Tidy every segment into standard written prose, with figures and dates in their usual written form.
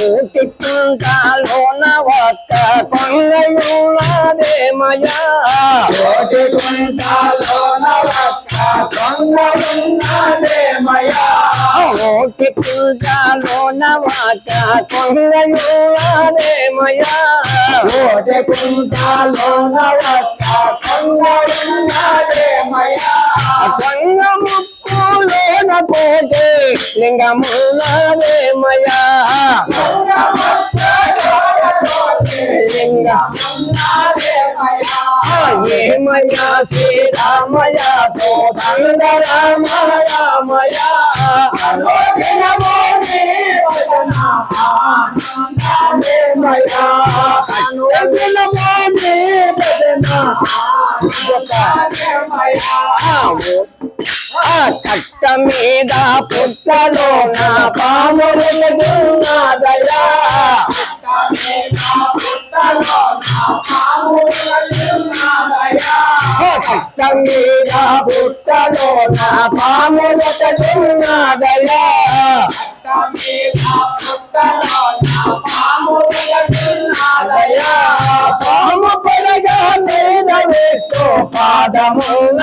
ఊటి కుంటాలోన ఒక్క కొంగయున్నదేమయ్యా ఊటి కుంటాలోన ఒక్క కొంగయున్నదేమయ్యా ఊటి కుంటాలోన ఒక్క కొంగయున్నదేమయ్యా ఊటి కుంటాలోన ఒక్క కొంగయున్నదేమయ్యా కొంగ ముక్కులోన పోతే లింగమున్నదేమయ్యా ఏమయ్యా శ్రీరామయ్య కోదండ రామ రామయ్య కట్ట మీద పుట్టలోన పాములున్నదయా కట్ట మీద పుట్టలోన పాములున్నదయా పాము పడగా మీద వేస్తూ పాదమున్నదేమయ్యా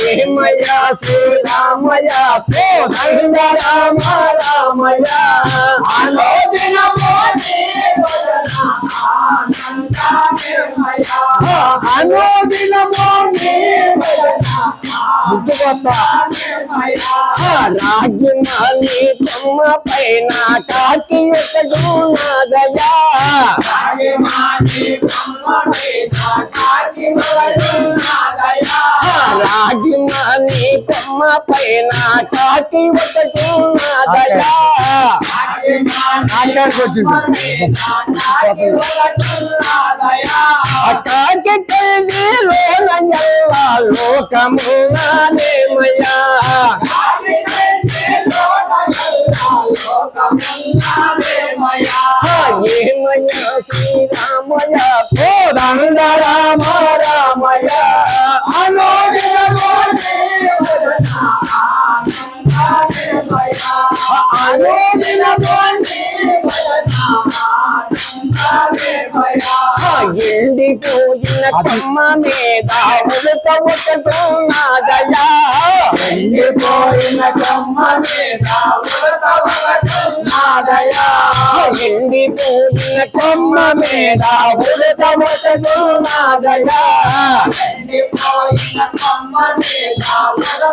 ఏమయ్యా శ్రీరామయ్య కోదండ రామ రామయ్య రాగిమాలి కొమ్మ పైన కాకి ఎక్కడున్నదయా రాగిమాలి కొమ్మ పైన కాకి ఎక్కడున్నదయా కాకి కలిలోనయ్యా లోకమున్నదేమయ్యా ఏమయ్యా శ్రీరామయ్య కోదండ రామ రామయ్య ఎండిపోయిన కొమ్మ మీద ఉడత ఒకటున్నదయా ఎండిపోయిన కొమ్మ మీద ఎండిపోయిన కొమ్మ మీద ఉడత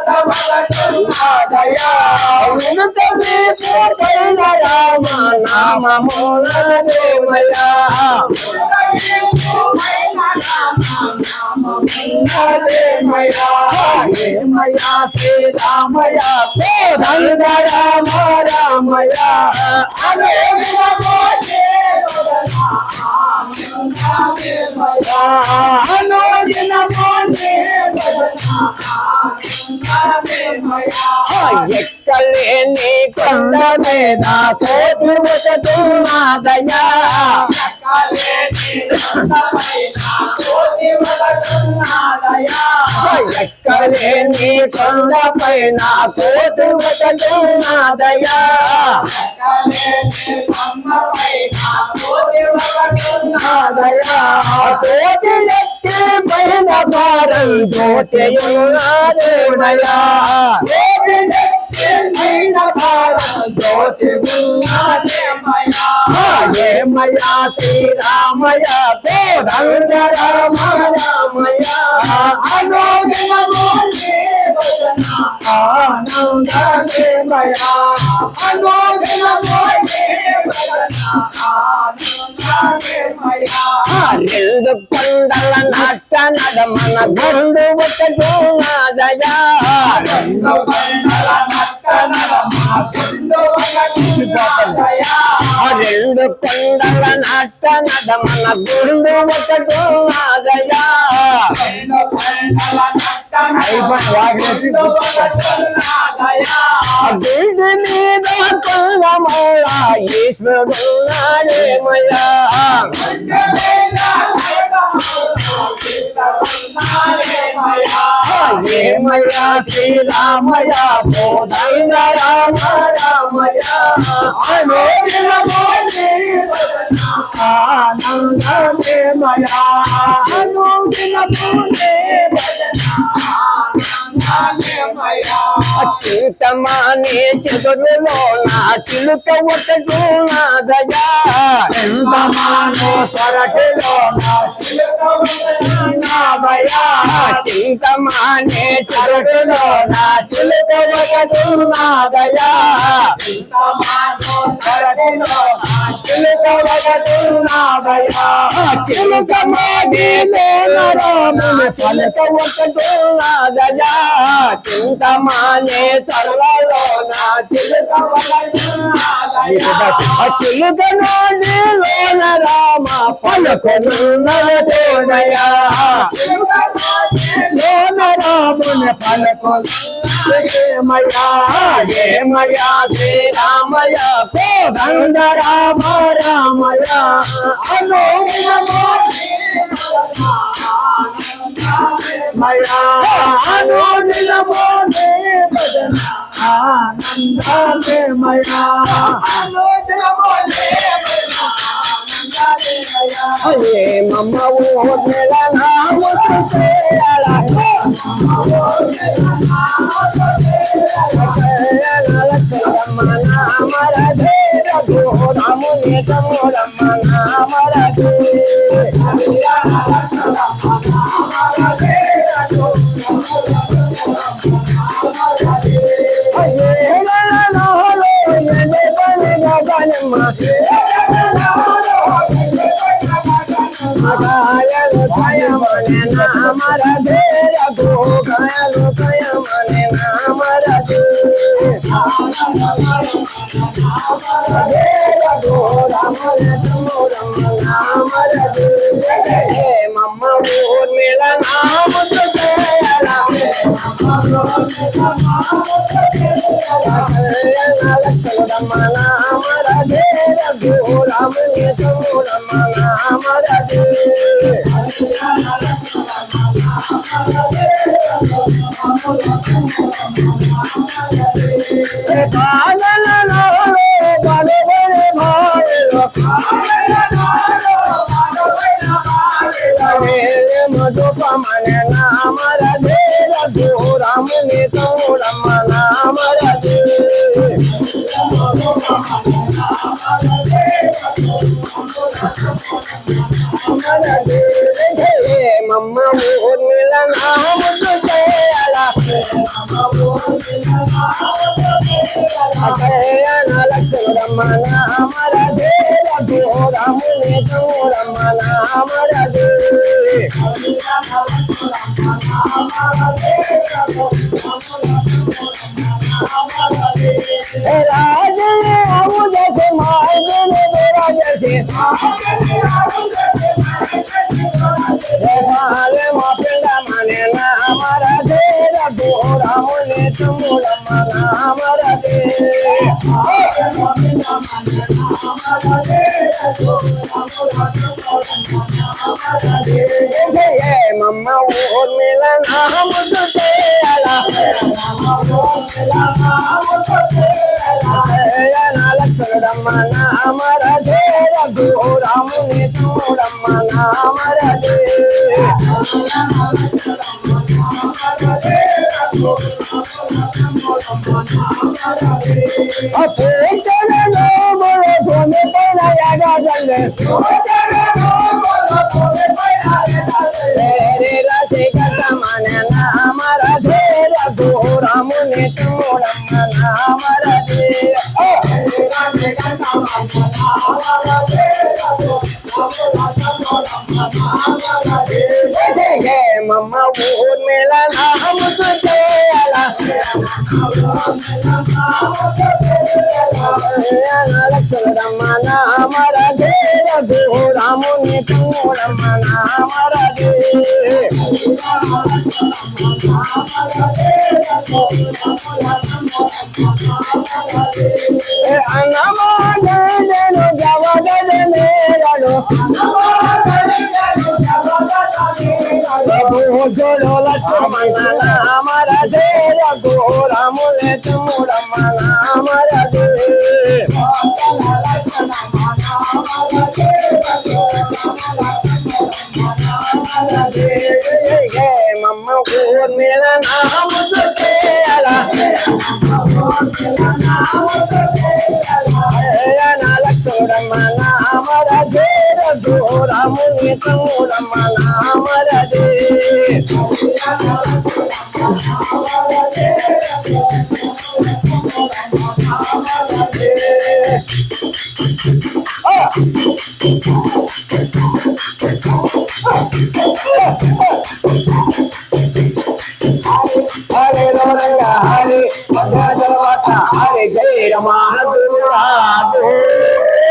ఒకటున్నదయా ఉడత మీద రామ నామమున్నదేమయ్యా ఏమయ్యా శ్రీరామయ్య కోదండ రామ రామయ్య ఎక్కలేని కొండ మీద కోటి ఒకటున్నదయా ఎక్కలేని కొండ పైన కోటి ఒకటున్నదయా కోటి ఎక్కి పైన భారం జ్యోతియున్నదేమయ్యా ఏమయ్యా శ్రీరామయ్య కోదండ రామ రామయ్య రెండు కొండల నట్ట నడమన గుండు ఒకటున్నదయా రెండు కొండల నట్ట నడమన గుండు ఒకటున్నదయా గుండు మీద కొండమల్ల ఈశ్వరున్నాడేమయ్యా రామయ్య శ్రీరామయ్య కోదండ రామ రామయ్య అనుదిన మోది ఆనందమయ అనుదిన మోది చింతమానే చెదురులో నా చిలుక ఒకటి నాదయా చింతమాను సొరటిలో నాదయా చింతమానే సొరటిలో నా చిలుక ఒకటి నాదయా చింతమాను సొరటిలో నా చిలుక ఒకటి నాదయా చిలుక మాదిలో రాముని పలుక ఒకటి నాదయా చింతమానే సర్వలో నా చిలుక చిలుక నాడిలోన రామ పలుకున్నదోనయా లోన రాముని పలుకుమయా ఏమయా శ్రీరామయ కోదండ రామ రామయ అనుదిన మయా అనుదిన మోదే భజన ఆనందమే మయా అనుదిన మోదే ఏ మమ్మ ఊర్మిళ నామకు చేయాల నామర ధీర రాముని తమ్ముడమ్మ నామర గాయలు కయమనే నామర ధీర గాయలు కయమనే నామర మమ్మ ఊర్మిళ నామకు చేయాల నామర ధీర రాముని తమ్ముడమ్మ నామర పాలనలో బలబడి భాయలో మధుపమన నామర ధీర రాముని తమ్ముడమ్మ నామర మమ్మ ఊర్మిళ నామకు చేయాల లక్ష్మరమ్మ నామర ధీర రాముని తమ్ముడమ్మ నామర రాజనే అవుదకు మాజనే రాజసి మా పిండ మనే నామర ధీర రాముని తమ్ముడమ్మ నామర మమ్మ ఊర్మిళ నామకు చేయాల లక్ష్మరమ్మ నామర ధీర రాముని తమ్ముడమ్మ నామర నామర ధీర రాముని తమ్ముడమ్మ నామర మమ్మ ఊర్మిళ నామకు చేయాల లక్ష్మరమ్మ నామర ధీర రాముని తమ్ముడమ్మ నామర అన్నమాను జవగద మేరడు లక్ష్మణ నామర నామరదే రఘు రాముని తమ్ముడమ్మ నామరదే హరే హరే హరే హరే జయ రమాణ